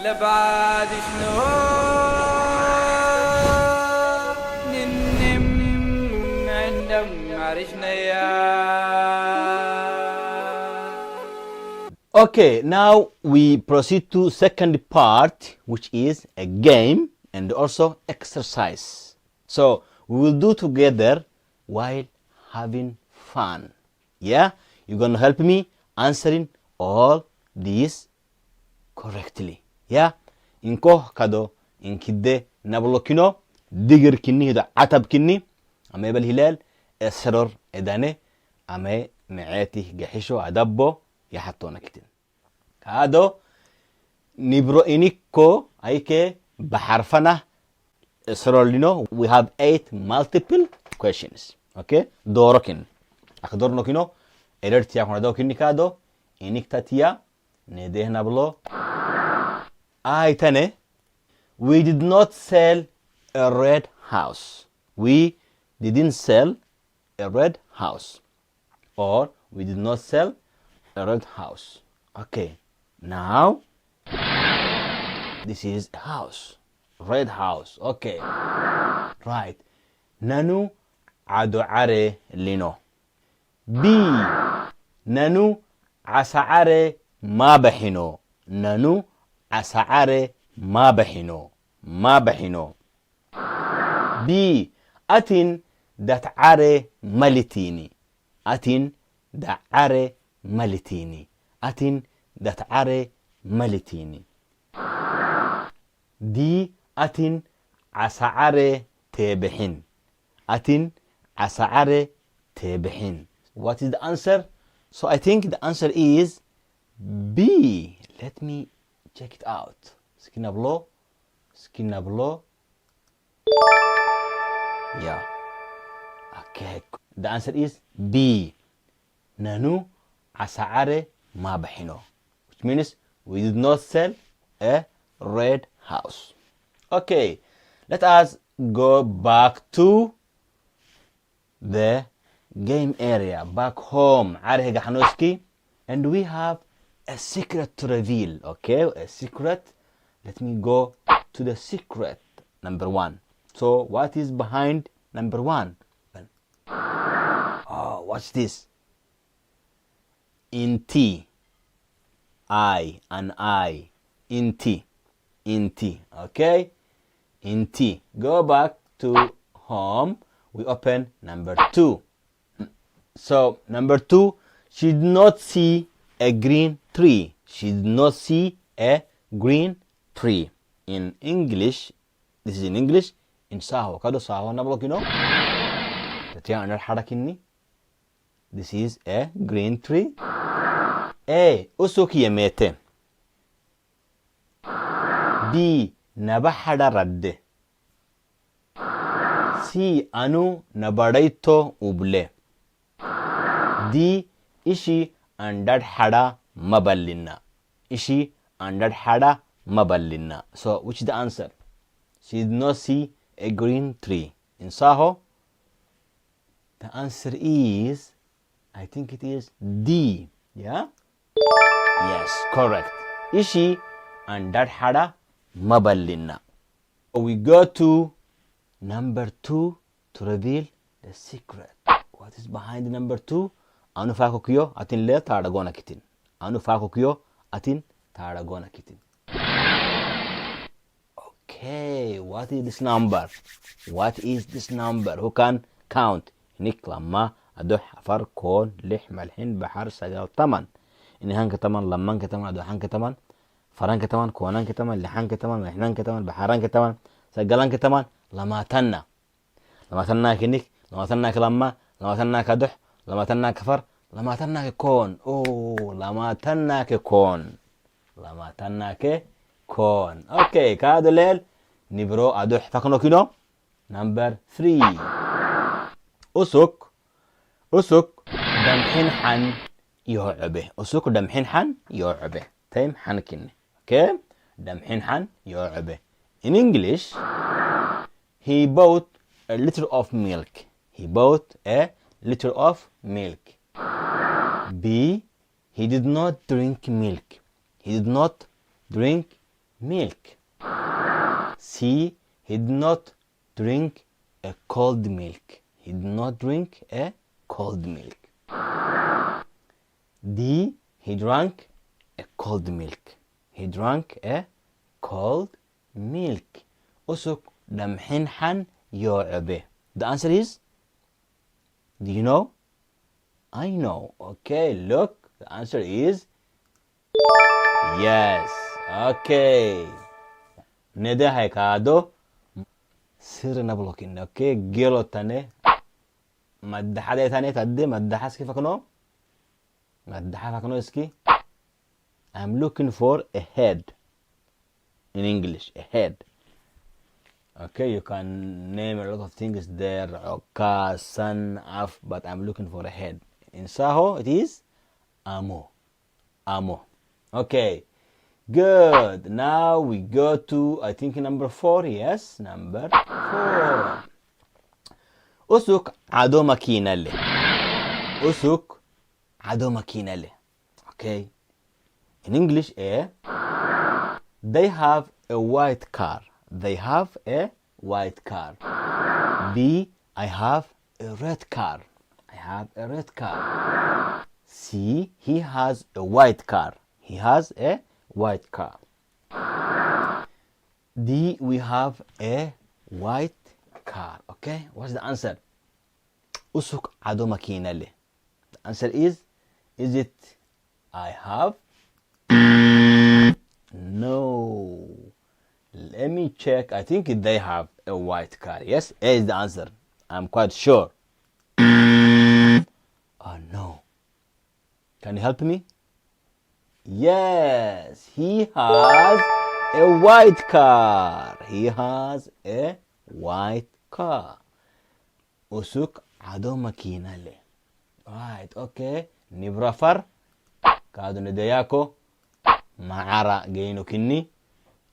لبعد شنو ننم عندم عرشنا يا. Okay, now we proceed to second part, which is a game and also exercise. So we will do together while having fun. Yeah, you're gonna help me answering all these correctly. Yeah, inko kado inkide nablokino digir kinni hida atab kinni ame bal hilal esror edane ame معاتي جحشو أدبو يحطونا كتير كادو نبرو إنيكو أيكي بحرفنا سرولينو. We have 8 multiple questions. Okay, دوركين أخدور نوكينو إرتيا كنا دو كيني كادو إنيك تاتيا نديه نبلو آي تاني. We did not sell a red house. We didn't sell a red house. Or we did not sell a red house. Okay, now this is a house, red house. Okay, right. Nanu ado are lino. B. Nanu asa'are ma bahino. Nanu asa'are ma bahino. Ma bahino. B. Atin dat are malitini. Atin da are malitini. Atin dat are malitini. D. Atin asa'are tebehin. Atin asa'are tebehin. What is the answer? So I think the answer is B. Let me check it out. Skinablo. Skinablo. Yeah. Okay. The answer is B. Nanu asa'are ma bahino. Which means we did not sell a red house. Okay. Let us go back to the game area. Back home. Arhe Gahanoski. And we have a secret to reveal. Okay. A secret. Let me go to the secret. Number 1. So what is behind number 1? Oh, what's this? In T. I, an I. In T. In T. Okay? In T. Go back to home. We open number 2. So, number 2, she did not see a green tree. She did not see a green tree. In English, this is in English, in Saho. Kado Saho nablok, you know? This is a green tree. A. Usuk yemete. B. Naba hada radde. C. Anu nabadaito uble. D. Ishi andad hada maballinna. Ishi andad hada maballinna. So which is the answer? She did not see a green tree. In Saho, the answer is, I think it is D. Yeah? Yes, correct. Ishi and that hada maballinna. We go to number 2 to reveal the secret. What is behind number 2? Anu fako kiyo atin le taadagona kitin. Anu fako kiyo atin taadagona kitin. Okay, what is this number? What is this number? Who can count? هنيك لما أدح أفر كون لح ملحين بحر سجل تمن إن هنك تمن لما هنك تمن أدح هنك تمن فرنك تمن كونانك تمن لحنك تمن محنانك تمن بحرانك تمن سجلانك تمن لما تنا كنيك لما تناك لما تناك أدح لما تناك فر لما تناك كون لما تناك كون أوكي كادو ليل نبرو أدح فكنو كينو نمبر 3 أسك دمحين حن يوعبه. أسك دمحين حن يوعبه. تيم حنكني. Okay? دمحين حن يوعبه. In English, he bought a liter of milk. He bought a liter of milk. B. He did not drink milk. He did not drink milk. C. He did not drink a cold milk. He did not drink a cold milk. D. He drank a cold milk. He drank a cold milk. Usuk dhamxin xan yoocobe. The answer is, do you know? I know. Okay, look, the answer is yes. Okay. Nede haikado sirna blocking. Okay, gelo tane maddaxade tane tadde maddaxas kifakno maddaxa fakno iski. I'm looking for a head in English, a head. Okay, you can name a lot of things there, oka, sun, af, but I'm looking for a head. In Saho, it is amo. Amo. Okay, good. Now we go to, I think, number 4. Yes, number 4. Usuk ado makinale. Usuk ado makinale. Okay. In English, they have a white car. They have a white car. B. I have a red car. I have a red car. C. He has a white car. He has a white car. D. We have a white car. Okay, what's the answer? Usuk ado makinale. The answer is it I have? No. Let me check. I think they have a white car. Yes, A is the answer. I'm quite sure. Oh no. Can you help me? Yes, he has a white car. He has a white car. Usuk ado makinale. Right, okay. Nibrafar. Kado nedeyako. Maara geino kinni.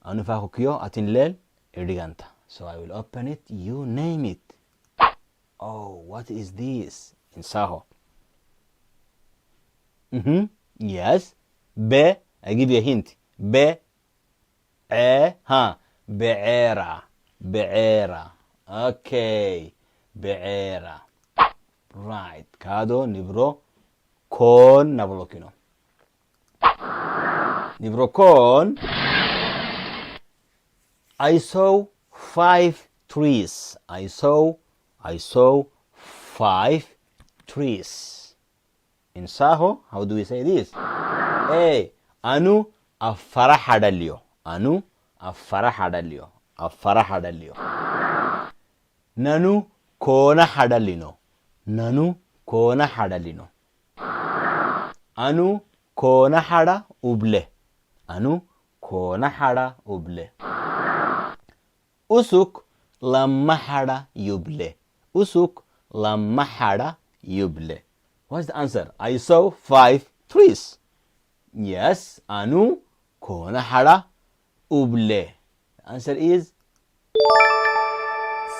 Anufako kyo atin lel idiganta. So I will open it. You name it. Oh, what is this in Saho? Yes. B. I give you a hint. B. Be'era. Be'era. Okay. Be'era. Right. Kado nibro kon nablokino. Nibro kon. I saw 5 trees. I saw 5 trees. In Saho, how do we say this? A. Anu afara hadalio. Anu afara hadalio. Afara hadalio. Nanu kona hadalino. Nanu kona hadalino. Anu kona hada uble. Anu kona hada uble. Usuk lamma hada yuble. Usuk lamma hada yuble. What's the answer? I saw 5 trees. Yes, anu kona hada uble. The answer is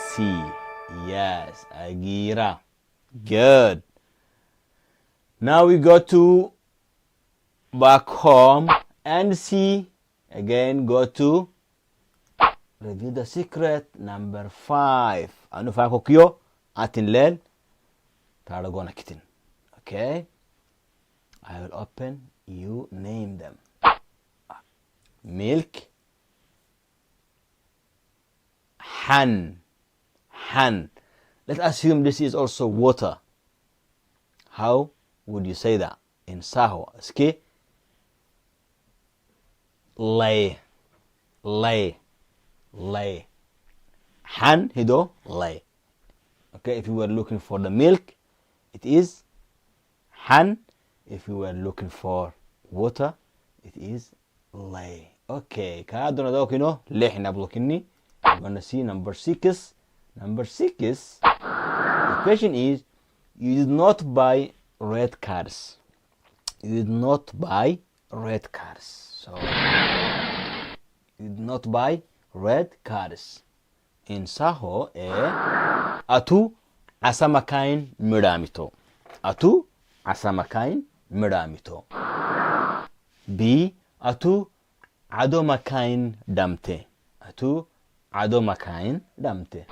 C. Yes, agira. Good. Now we go to back home and see. Again, go to review the secret number 5. Anu fako kyo atin lel taragona kitin. Okay. I will open. You name them. Milk. Han. Let's assume this is also water. How would you say that in Saho? Ski. Lay. Han hido lay. Okay, if you were looking for the milk, it is han. If you were looking for water, it is lay. Okay, kaadona dokino lehna blokini. We're gonna see number 6. Number 6. The question is, you did not buy red cars. You did not buy red cars. So you did not buy red cars. In Saho, atu asamakain miramito. Atu asamakain miramito. B. Atu عدو مكاين دمته أتو عدو مكاين دمته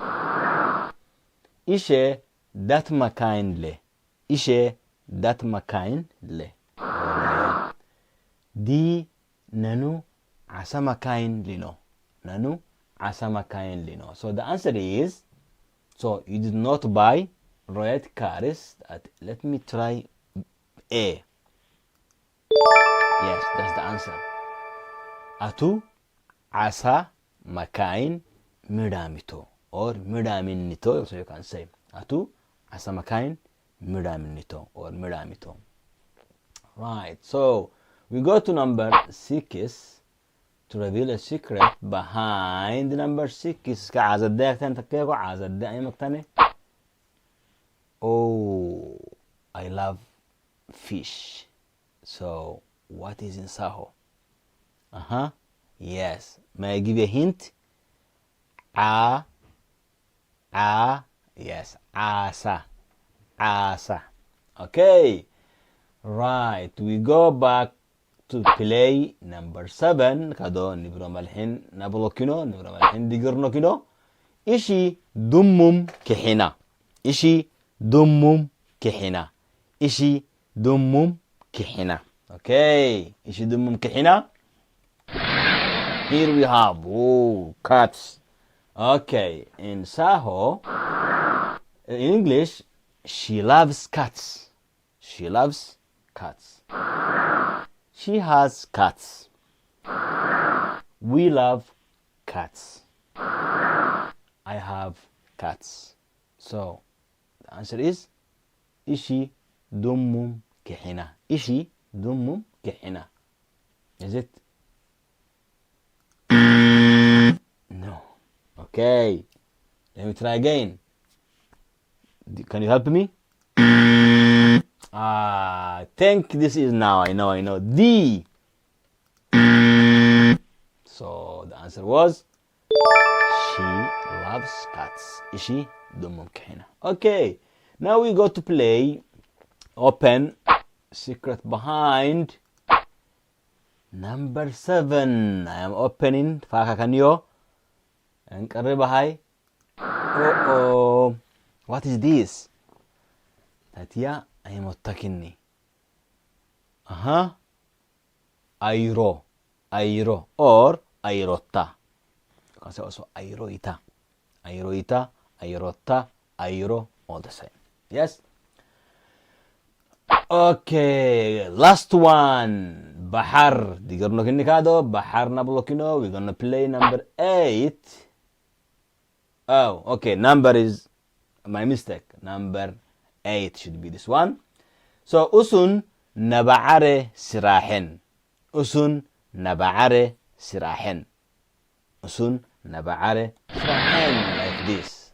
إيشي دات مكاين لي إيشي دات مكاين لي دي نانو عسا مكاين لينو نانو عسا مكاين لينو. So the answer is, so you did not buy red cars. Let me try A. Yes, that's the answer. Atu asa makain midamito or midaminito, so you can say. Atu asa makain midaminito or midamito. Right, so we go to number 6 to reveal a secret behind number 6. Oh, I love fish. So what is in Saho? Yes. May I give you a hint? Yes. Asa. Okay. Right. We go back to play number 7. Kado nibro malhin nabulokino, nibro malhin digurnokino. Ishi dummum kixina. Ishi dummum kixina. Ishi dummum kixina. Okay. Ishi dummum kixina. Here we have cats. Okay. In Saho, in English, she loves cats. She loves cats. She has cats. We love cats. I have cats. So the answer is Ishi dummum kixina. Ishi dummum kixina. Is it? No. Okay. Let me try again. Can you help me? I think this is now. I know. D. So the answer was she loves cats. Ishi dummum kixina. Okay. Now we go to play open secret behind number 7. I am opening Faka kanyo and Karibahai. What is this? Tatia I am ottakinni. Airo or airotta. You can say also airoita, airotta, airo, all the same. Yes. Okay, last one. Bahar. Digurno kinikado. Bahar nablokino. We're gonna play number 8. Oh, okay. Number is my mistake. Number 8 should be this one. So Usun naba siraaxen. Usun naba siraaxen. Usun naba siraaxen, like this.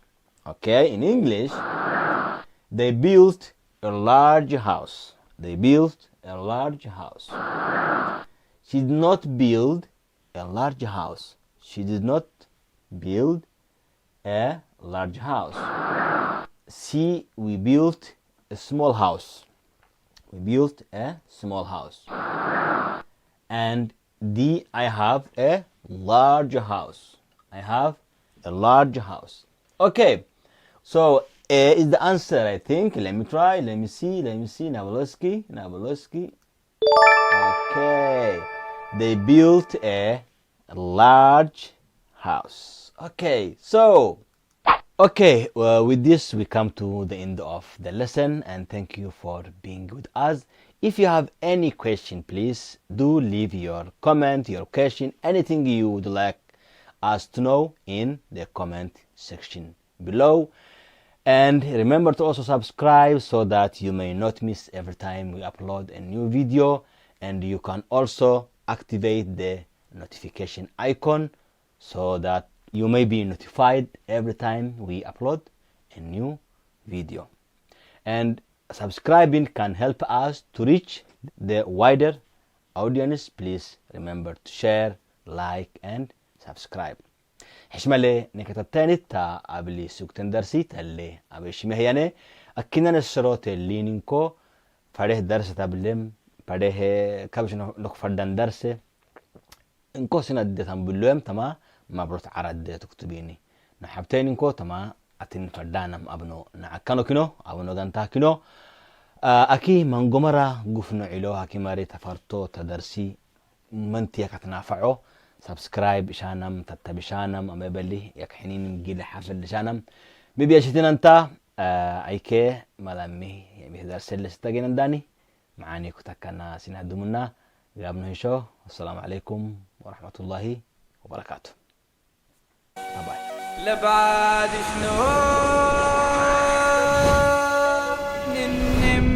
Okay, in English, they built a large house. They built a large house. She did not build a large house. She did not build a large house. C, we built a small house. We built a small house. And D, I have a large house. I have a large house. Okay, so A is the answer, I think. Let me try. Let me see. Naboloski. Okay. They built a large house. Okay. So, with this, we come to the end of the lesson. And thank you for being with us. If you have any question, please do leave your comment, your question, anything you would like us to know in the comment section below. And remember to also subscribe so that you may not miss every time we upload a new video. And you can also activate the notification icon so that you may be notified every time we upload a new video. And subscribing can help us to reach the wider audience. Please remember to share, like, and subscribe. حشمالي نكتبتاني تا أبلي سوكتن درسي تالي أبيش مهياني أكينا نسروت اللي ننكو فاره درس تابلم فاره كابش نك فردان درس إنكو سندة تنبلوهم تما مبروت عرد تكتبيني نحبتين إنكو تما أتين فردانم أبنو نعكنو كنو أبنو غانتا كنو أكي من قمرة قفنو علو هكي ماري تفرطو تدرسي منتي كتنافعو سبسكرايب شانم تتبي شانم أما يبلي يكحنين مجيل حافل شانم بيبياشتين انتا أيكي ملامي يعني درس اللي ستاقين داني معاني كتاكنا سنة دمنا قابنو هشو والسلام عليكم ورحمة الله وبركاته باي لبعد شنو ننم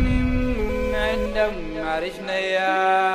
عندما عرشنا يا